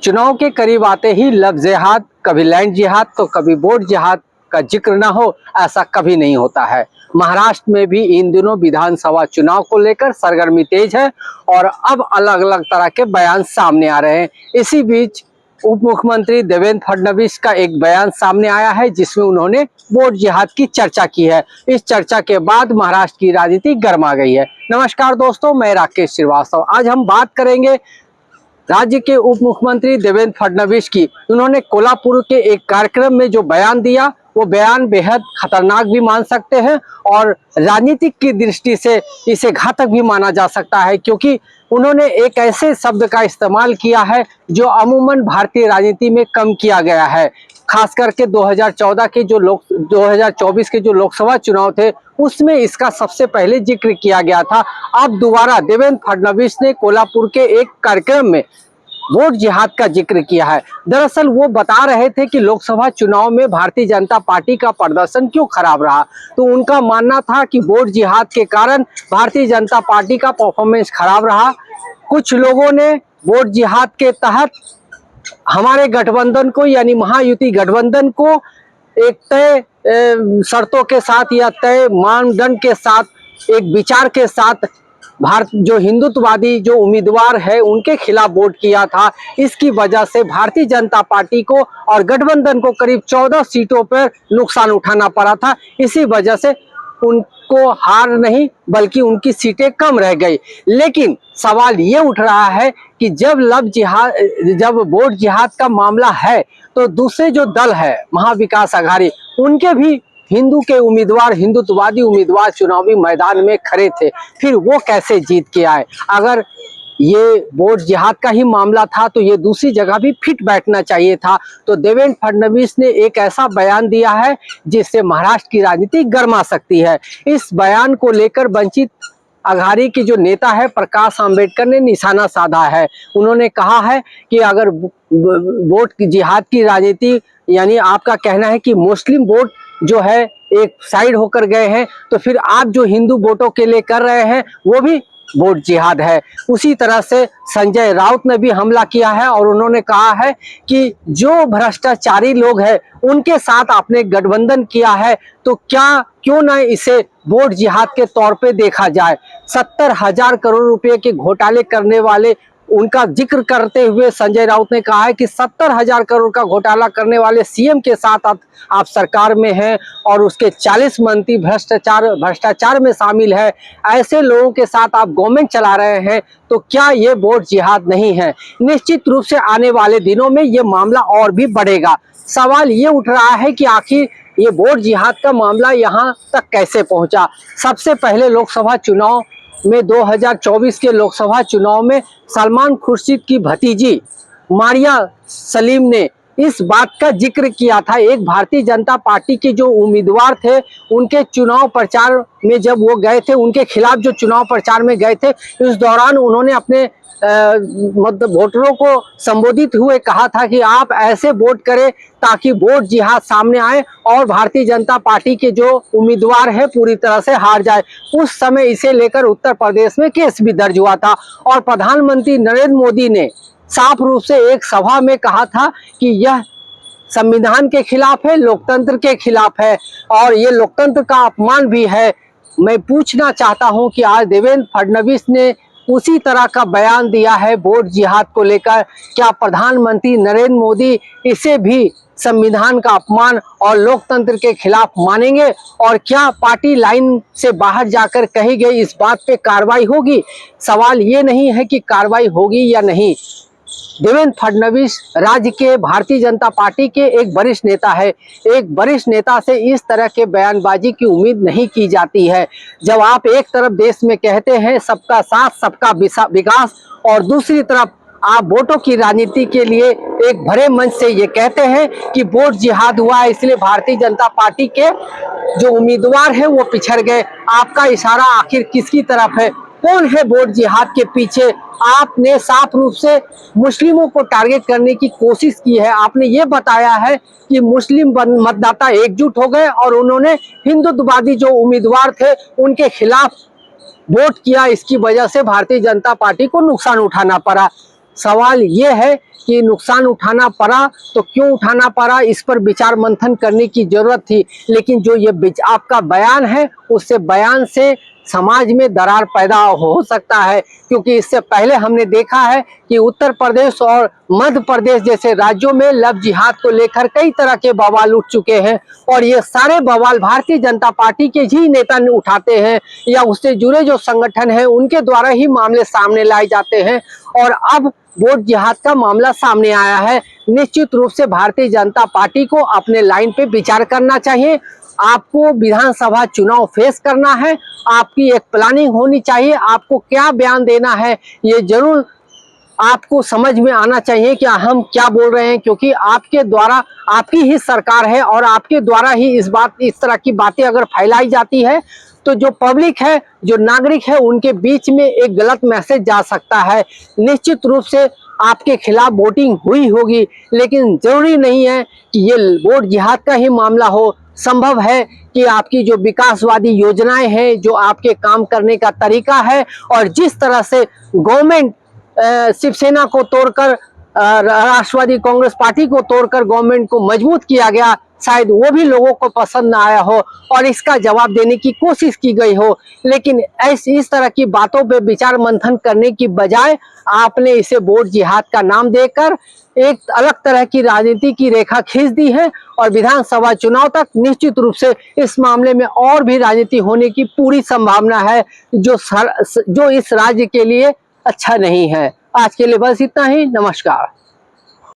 चुनाव के करीब आते ही लव जिहाद, कभी लैंड जिहाद तो कभी वोट जिहाद का जिक्र ना हो, ऐसा कभी नहीं होता है। महाराष्ट्र में भी इन दिनों विधानसभा चुनाव को लेकर सरगर्मी तेज है और अब अलग अलग तरह के बयान सामने आ रहे हैं। इसी बीच उप मुख्यमंत्री देवेंद्र फडणवीस का एक बयान सामने आया है जिसमें उन्होंने वोट जिहाद की चर्चा की है। इस चर्चा के बाद महाराष्ट्र की राजनीति गर्मा गई है। नमस्कार दोस्तों, मैं राकेश श्रीवास्तव। आज हम बात करेंगे राज्य के उप मुख्यमंत्री देवेंद्र फडणवीस की। उन्होंने कोल्हापुर के एक कार्यक्रम में जो बयान दिया, वो बयान बेहद खतरनाक भी मान सकते हैं और राजनीतिक की दृष्टि से इसे घातक भी माना जा सकता है, क्योंकि उन्होंने एक ऐसे शब्द का इस्तेमाल किया है जो अमूमन भारतीय राजनीति में कम किया गया है। खास करके 2024 के जो लोकसभा चुनाव थे उसमें इसका सबसे पहले जिक्र किया गया था। अब दोबारा देवेंद्र फडणवीस ने कोल्हापुर के एक कार्यक्रम में वोट जिहाद का जिक्र किया है। दरअसल वो बता रहे थे कि लोकसभा चुनाव में भारतीय जनता पार्टी का प्रदर्शन क्यों खराब रहा, तो उनका मानना था कि वोट जिहाद के कारण भारतीय जनता पार्टी का परफॉर्मेंस खराब रहा। कुछ लोगों ने वोट जिहाद के तहत हमारे गठबंधन को, यानी महायुति गठबंधन को एक तय शर्तों के साथ या तय मानदंड के साथ, एक विचार के साथ भारत जो हिंदुत्ववादी जो उम्मीदवार है उनके खिलाफ वोट किया था। इसकी वजह से भारतीय जनता पार्टी को और गठबंधन को करीब 14 सीटों पर नुकसान उठाना पड़ा था। इसी वजह से उनको हार नहीं बल्कि उनकी सीटें कम रह गई। लेकिन सवाल ये उठ रहा है कि जब वोट जिहाद का मामला है तो दूसरे जो दल है महाविकास आघाड़ी, उनके भी हिंदू के उम्मीदवार, हिंदुत्ववादी उम्मीदवार चुनावी मैदान में खड़े थे, फिर वो कैसे जीत के आए? अगर ये वोट जिहाद का ही मामला था तो ये दूसरी जगह भी फिट बैठना चाहिए था। तो देवेंद्र फडणवीस ने एक ऐसा बयान दिया है जिससे महाराष्ट्र की राजनीति गर्मा सकती है। इस बयान को लेकर वंचित आघाड़ी के जो नेता है प्रकाश आंबेडकर ने निशाना साधा है। उन्होंने कहा है कि अगर वोट जिहाद की राजनीति, यानी आपका कहना है कि मुस्लिम वोट जो है एक साइड होकर गए हैं, तो फिर आप जो हिंदू वोटों के लिए कर रहे हैं वो भी वोट जिहाद है। उसी तरह से संजय राउत ने भी हमला किया है और उन्होंने कहा है कि जो भ्रष्टाचारी लोग हैं उनके साथ आपने गठबंधन किया है तो क्यों ना इसे वोट जिहाद के तौर पे देखा जाए। 70,000 करोड़ रुपए के घोटाले करने वाले, उनका जिक्र करते हुए संजय राउत ने कहा है कि 70,000 करोड़ का घोटाला करने वाले सीएम के साथ आप सरकार में हैं और उसके 40 मंत्री भ्रष्टाचार में शामिल है। ऐसे लोगों के साथ आप गवर्नमेंट चला रहे हैं, तो क्या ये वोट जिहाद नहीं है? निश्चित रूप से आने वाले दिनों में ये मामला और भी बढ़ेगा। सवाल ये उठ रहा है कि आखिर ये वोट जिहाद का मामला यहाँ तक कैसे पहुंचा। सबसे पहले लोकसभा चुनाव में 2024 के लोकसभा चुनाव में सलमान खुर्शीद की भतीजी मारिया सलीम ने इस बात का जिक्र किया था। एक भारतीय जनता पार्टी के जो उम्मीदवार थे उनके चुनाव प्रचार में जब वो गए थे, उनके खिलाफ जो चुनाव प्रचार में गए थे, इस दौरान उन्होंने अपने वोटरों को संबोधित हुए कहा था कि आप ऐसे वोट करें ताकि वोट जिहाद सामने आए और भारतीय जनता पार्टी के जो उम्मीदवार है पूरी तरह से हार जाए। उस समय इसे लेकर उत्तर प्रदेश में केस भी दर्ज हुआ था और प्रधानमंत्री नरेंद्र मोदी ने साफ रूप से एक सभा में कहा था कि यह संविधान के खिलाफ है, लोकतंत्र के खिलाफ है और ये लोकतंत्र का अपमान भी है। मैं पूछना चाहता हूं कि आज देवेंद्र फडणवीस ने उसी तरह का बयान दिया है वोट जिहाद को लेकर। क्या प्रधानमंत्री नरेंद्र मोदी इसे भी संविधान का अपमान और लोकतंत्र के खिलाफ मानेंगे? और क्या पार्टी लाइन से बाहर जाकर कही गई इस बात पे कार्रवाई होगी? सवाल ये नहीं है कि कार्रवाई होगी या नहीं। देवेंद्र फडणवीस राज्य के भारतीय जनता पार्टी के एक वरिष्ठ नेता है। एक वरिष्ठ नेता से इस तरह के बयानबाजी की उम्मीद नहीं की जाती है। जब आप एक तरफ देश में कहते हैं सबका साथ सबका विकास और दूसरी तरफ आप वोटों की राजनीति के लिए एक भरे मंच से ये कहते हैं कि वोट जिहाद हुआ है इसलिए भारतीय जनता पार्टी के जो उम्मीदवार हैं वो पिछड़ गए, आपका इशारा आखिर किसकी तरफ है? कौन है वोट जिहाद के पीछे? आपने साफ रूप से मुस्लिमों को टारगेट करने की कोशिश की है। आपने ये बताया है कि मुस्लिम मतदाता एकजुट हो गए और उन्होंने हिंदुत्ववादी जो उम्मीदवार थे उनके खिलाफ वोट किया, इसकी वजह से भारतीय जनता पार्टी को नुकसान उठाना पड़ा। सवाल ये है कि नुकसान उठाना पड़ा तो क्यों उठाना पड़ा, इस पर विचार मंथन करने की जरूरत थी। लेकिन जो ये आपका बयान है, उससे बयान से समाज में दरार पैदा हो सकता है, क्योंकि इससे पहले हमने देखा है कि उत्तर प्रदेश और मध्य प्रदेश जैसे राज्यों में लव जिहाद को लेकर कई तरह के बवाल उठ चुके हैं, और ये सारे बवाल भारतीय जनता पार्टी के ही नेता उठाते हैं या उससे जुड़े जो संगठन हैं उनके द्वारा ही मामले सामने लाए जाते हैं। और अब वोट जिहाद का मामला सामने आया है। निश्चित रूप से भारतीय जनता पार्टी को अपने लाइन पे विचार करना चाहिए। आपको विधानसभा चुनाव फेस करना है, आपकी एक प्लानिंग होनी चाहिए, आपको क्या बयान देना है ये जरूर आपको समझ में आना चाहिए कि हम क्या बोल रहे हैं, क्योंकि आपके द्वारा आपकी ही सरकार है और आपके द्वारा ही इस तरह की बातें अगर फैलाई जाती है तो जो पब्लिक है, जो नागरिक है, उनके बीच में एक गलत मैसेज जा सकता है। निश्चित रूप से आपके खिलाफ वोटिंग हुई होगी, लेकिन जरूरी नहीं है कि ये वोट जिहाद का ही मामला हो। संभव है कि आपकी जो विकासवादी योजनाएं हैं, जो आपके काम करने का तरीका है और जिस तरह से गवर्नमेंट शिवसेना को तोड़कर राष्ट्रवादी कांग्रेस पार्टी को तोड़कर गवर्नमेंट को मजबूत किया गया, शायद वो भी लोगों को पसंद न आया हो और इसका जवाब देने की कोशिश की गई हो। लेकिन इस तरह की बातों पे विचार मंथन करने की बजाय आपने इसे वोट जिहाद का नाम देकर एक अलग तरह की राजनीति की रेखा खींच दी है, और विधानसभा चुनाव तक निश्चित रूप से इस मामले में और भी राजनीति होने की पूरी संभावना है, जो इस राज्य के लिए अच्छा नहीं है। आज के लिए बस इतना ही। नमस्कार।